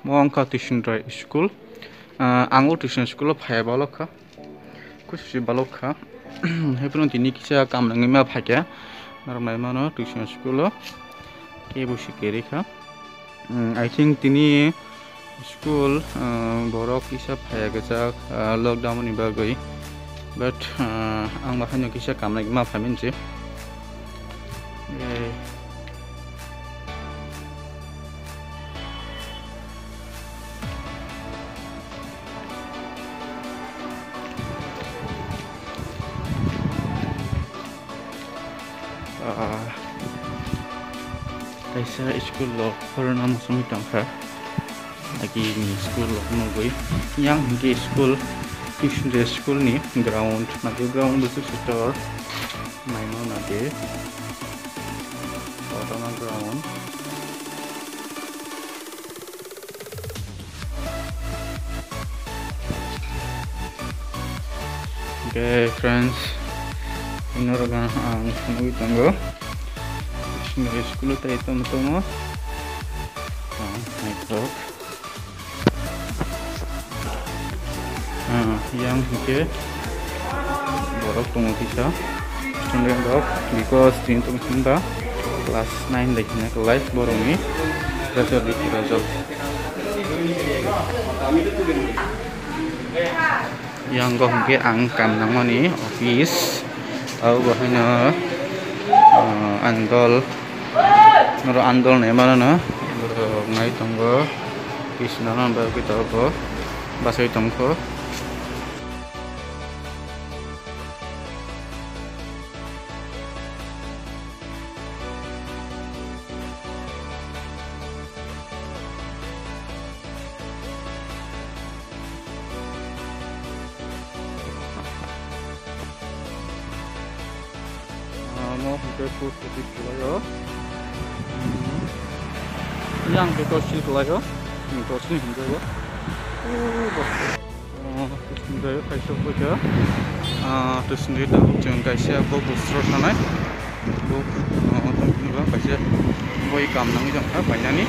Mongka tuition school. Ango tuition school phaya balokha. Kusi balokha. Hepron tini kisa kam nangi ma phaya. Narmai mano tuition school. Ke busi kerikha. I think tini school borok kisa phaya gajak lockdown ni bagai. But ang makanya kisa kam nangi ma phamin je. Kaisa school lo corona musung tangka lagi ni school lo nungguin yang di school tuition di school ni ground nanti ground itu setor main nanti corona ground. Okay friends, ini orang nungguin tangga. Dari sekolah tadi temu yang ke borok tunggu kita student dok because tintung sunda kelas 9 lagi na kelas borong ni result yang kau ke angkam namanya office atau bahanya andol noro andol ne mana na ngai tonggo kisna na ba kita ko basai tongko mau ke post office kelayo yang ke tosil kelayo ini tosil hindayo terus hindayo kaisa boja terus sendiri dah jangan kaisa bo booster sanai bo tongkini ba kaisa boy kam nang jang banyak ni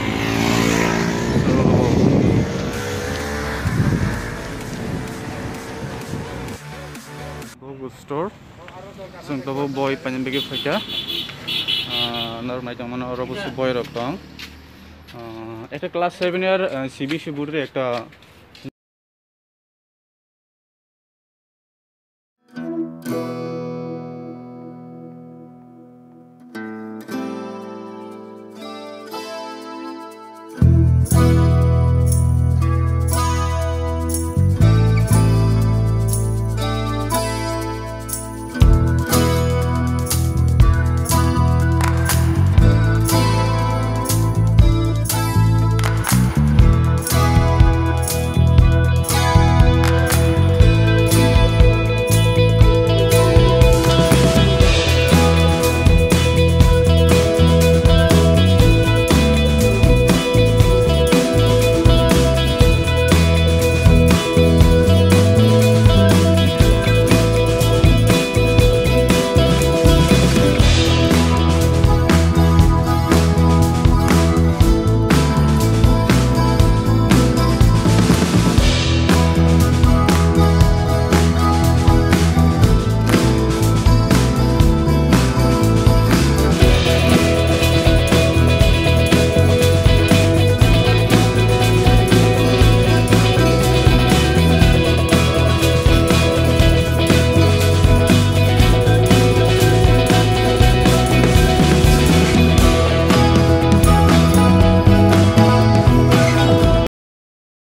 bo booster Sungtobo boy panjang faja, normal jangan mana orang boy rokong. Itu kelas 7 year CBC board একটা